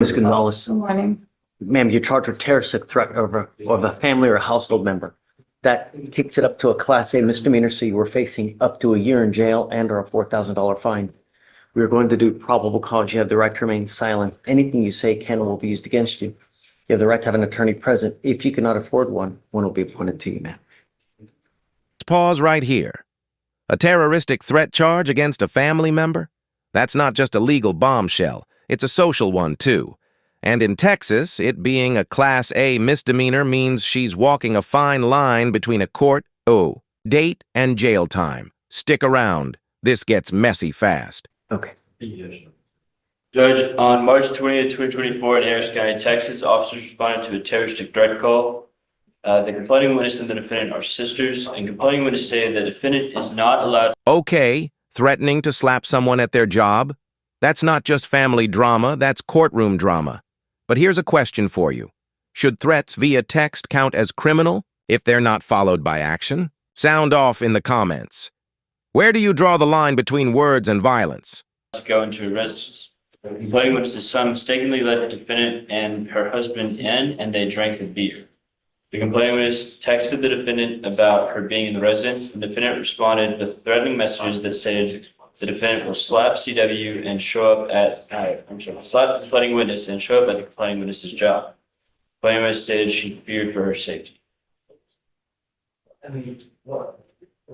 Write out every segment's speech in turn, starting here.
Ms. Gonzalez, Good morning. ma'am, you're charged with terroristic threat of a family or a household member. That takes it up to a Class A misdemeanor, so you were facing up to a year in jail and or a $4,000 fine. We are going to do probable cause. You have the right to remain silent. Anything you say can or will be used against you. You have the right to have an attorney present. If you cannot afford one, one will be appointed to you, ma'am. Pause right here. A terroristic threat charge against a family member? That's not just a legal bombshell. It's a social one, too. And in Texas, it being a Class A misdemeanor means she's walking a fine line between a date and jail time. Stick around. This gets messy fast. Okay. Judge, on March 20th, 2024 in Harris County, Texas, officers responded to a terroristic threat call. The complaining witness and the defendant are sisters, and complaining witness say the defendant is not allowed. Okay, threatening to slap someone at their job? That's not just family drama, that's courtroom drama. But here's a question for you. Should threats via text count as criminal if they're not followed by action? Sound off in the comments. Where do you draw the line between words and violence? To go into a residence. The complaining witness's son mistakenly let the defendant and her husband in, and they drank the beer. The complaining witness texted the defendant about her being in the residence, and the defendant responded with threatening messages that said the defendant will slap CW and show up at, slap the complaining witness and show up at the complaining witness's job. The complaining witness stated she feared for her safety. What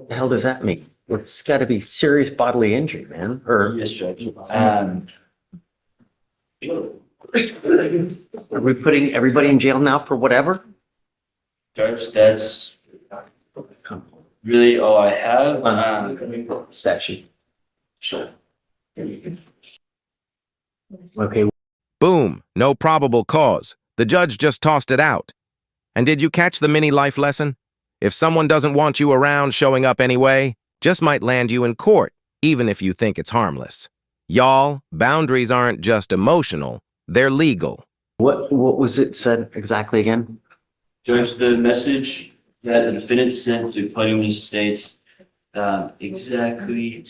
the hell does that mean? It's got to be serious bodily injury, man. Or Yes, Judge. are we putting everybody in jail now for whatever? Judge, that's really all I have. Statute. Sure. Okay. Boom, no probable cause. The judge just tossed it out. And did you catch the mini life lesson? If someone doesn't want you around showing up anyway, just might land you in court, even if you think it's harmless. Y'all, boundaries aren't just emotional, they're legal. What was it said exactly again? Judge, the message that the defendant sent to complaining witness states, exactly,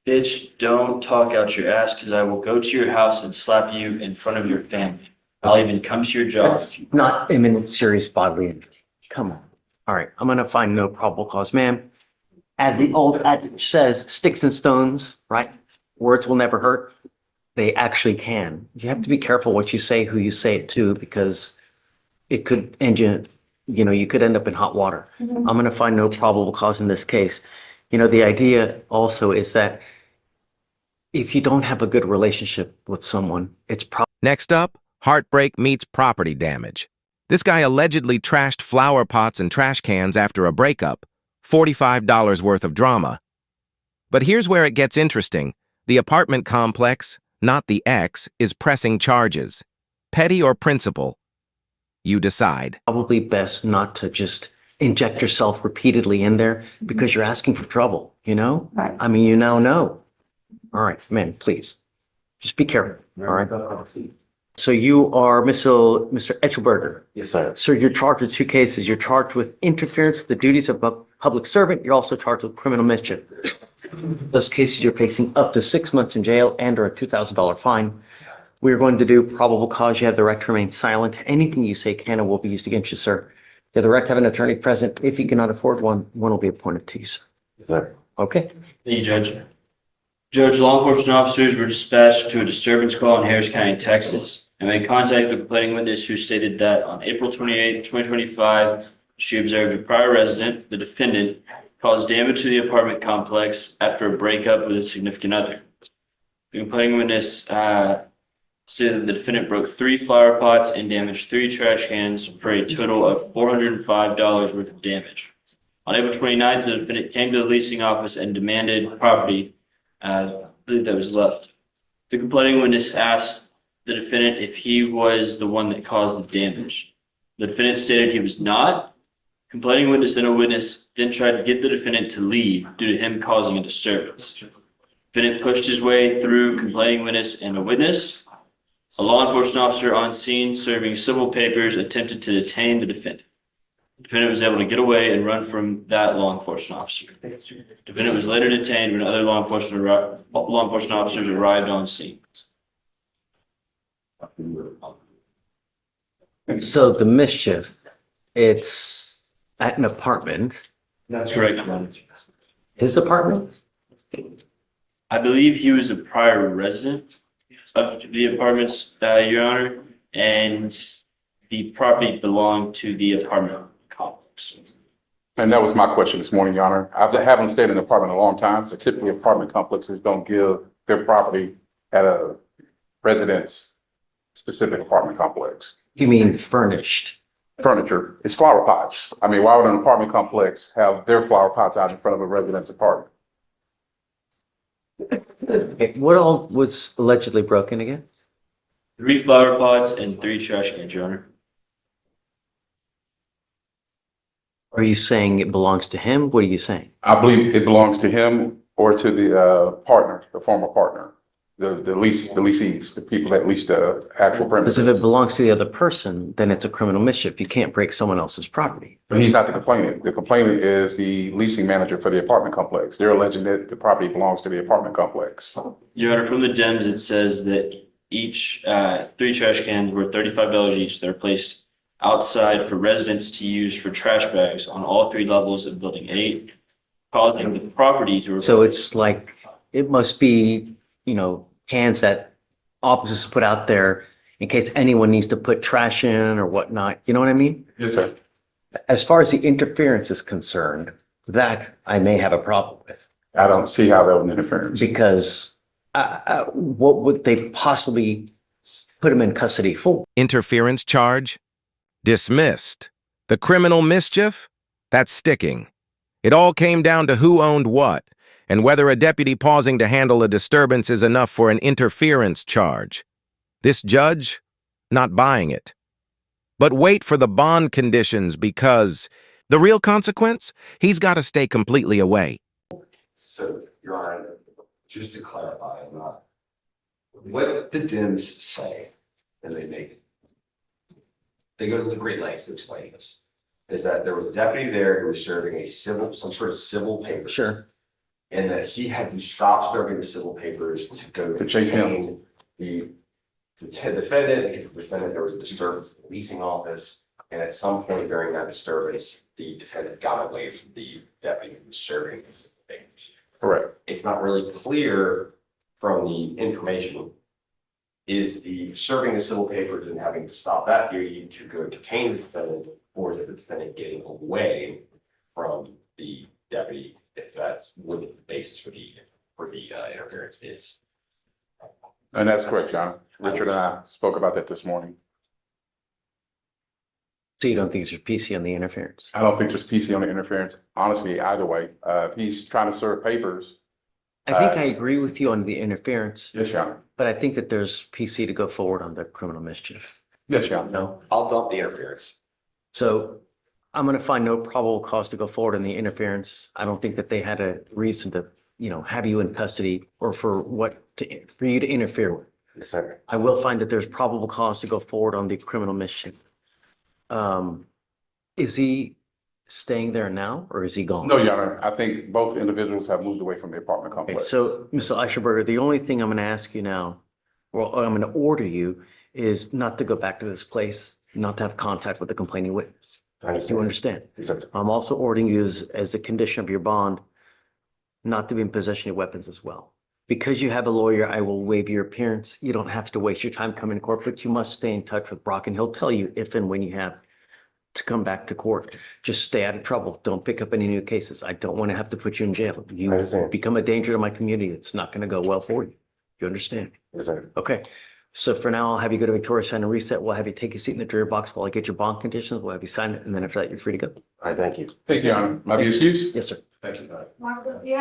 bitch, don't talk out your ass because I will go to your house and slap you in front of your family. I'll even come to your job. That's not imminent serious bodily injury. Come on. All right, I'm going to find no probable cause. Ma'am, as the old adage says, sticks and stones, right? Words will never hurt. They actually can. You have to be careful what you say, who you say it to, because it could end you could end up in hot water. I'm going to find no probable cause in this case. The idea also is that if you don't have a good relationship with someone, it's probably. Next up, heartbreak meets property damage. This guy allegedly trashed flower pots and trash cans after a breakup. $45 worth of drama. But here's where it gets interesting. The apartment complex, not the ex, is pressing charges. Petty or principal? You decide. Probably best not to just inject yourself repeatedly in there because you're asking for trouble, Right. I mean, you now know. All right, man, please. Just be careful, all right? So you are Mr. Etchelberger. Yes, sir. Sir, you're charged with two cases. You're charged with interference with the duties of a public servant. You're also charged with criminal mischief. In those cases, you're facing up to 6 months in jail and or a $2,000 fine. We're going to do probable cause. You have the right to remain silent. Anything you say can or will be used against you, sir. You have the right to have an attorney present. If you cannot afford one, one will be appointed to you, sir. Yes, sir. Okay? Thank you, Judge. Judge, law enforcement officers were dispatched to a disturbance call in Harris County, Texas, and made contact with a complaining witness who stated that on April 28, 2025, she observed a prior resident, the defendant, caused damage to the apartment complex after a breakup with a significant other. The complaining witness stated that the defendant broke 3 flower pots and damaged 3 trash cans for a total of $405 worth of damage. On April 29th, the defendant came to the leasing office and demanded property, I believe that was left. The complaining witness asked the defendant if he was the one that caused the damage. The defendant stated he was not. Complaining witness and a witness then tried to get the defendant to leave due to him causing a disturbance. Defendant pushed his way through complaining witness and a witness. A law enforcement officer on scene serving civil papers attempted to detain the defendant. The defendant was able to get away and run from that law enforcement officer. The defendant was later detained when other law enforcement officers arrived on scene. So the mischief, it's at an apartment, That's correct, Your Honor. his apartment? I believe he was a prior resident of the apartments, Your Honor, and the property belonged to the apartment complex. And that was my question this morning, Your Honor. I haven't stayed in an apartment in a long time, so typically apartment complexes don't give their property at a residence specific apartment complex. You mean furnished? Furniture, it's flower pots. I mean, why would an apartment complex have their flower pots out in front of a resident's apartment? Okay, what all was allegedly broken again? 3 flower pots and 3 trash cans, Your Honor. Are you saying it belongs to him? What are you saying? I believe it belongs to him or to the partner, the former partner, the leasees, the people that lease the actual Because if premises. it belongs to the other person, then it's a criminal mischief. You can't break someone else's property. But he's not the complainant. The complainant is the leasing manager for the apartment complex. They're alleging that the property belongs to the apartment complex. Your Honor, from the DEMS, it says that each 3 trash cans were $35 each. They're placed outside for residents to use for trash bags on all 3 levels of Building 8, causing the property to. So it's like, it must be, cans that officers put out there in case anyone needs to put trash in or whatnot. You know what I mean? Yes, sir. As far as the interference is concerned, that I may have a problem with I don't see how that was an interference. because what would they possibly put him in custody for? Interference charge? Dismissed. The criminal mischief? That's sticking. It all came down to who owned what, and whether a deputy pausing to handle a disturbance is enough for an interference charge. This judge? Not buying it. But wait for the bond conditions because the real consequence? He's got to stay completely away. So, Your Honor, just to clarify, what the DIMS say, and they go to the great lengths to explain this, is that there was a deputy there who was serving some sort of civil paper. Sure. And that he had to stop serving the civil papers to go To chase him. detain the defendant, because the defendant, there was a disturbance in the leasing office. And at some point during that disturbance, the defendant got away from the deputy who was serving the civil papers. Correct. It's not really clear from the information. Is the serving the civil papers and having to stop that duty to go detain the defendant, or is it the defendant getting away from the deputy? If that's what the basis for the interference is. And that's correct, Your Honor. Richard and I spoke about that this morning. So you don't think there's PC on the interference? I don't think there's PC on the interference, honestly, either way. If he's trying to serve papers, I think I agree with you on the interference, yes, Your Honor. but I think that there's PC to go forward on the criminal mischief. Yes, Your Honor. No? I'll dump the interference. So I'm going to find no probable cause to go forward in the interference. I don't think that they had a reason to, have you in custody or for you to interfere with. Yes, sir. I will find that there's probable cause to go forward on the criminal mischief. Is he staying there now or is he gone? No, Your Honor. I think both individuals have moved away from the apartment Okay, complex. so Mr. Eichelberger, the only thing I'm going to ask you now, or I'm going to order you, is not to go back to this place, not to have contact with the complaining witness. I Do you understand? Yes, sir. I'm also ordering you as a condition of your bond, not to be in possession of weapons as well. Because you have a lawyer, I will waive your appearance. You don't have to waste your time coming to court, but you must stay in touch with Brock and he'll tell you if and when you have to come back to court. Just stay out of trouble. Don't pick up any new cases. I don't want to have to put you in jail. I You understand. become a danger to my community. It's not going to go well for you. You understand? Yes, sir. Okay. So for now, I'll have you go to Victoria, sign a reset. We'll have you take a seat in the jury box while I get your bond conditions. We'll have you sign it. And then after that, you're free to go. All right, thank you. Thank you, Your Honor. May I be excused? Yes, sir. Thank you. Mark, yeah.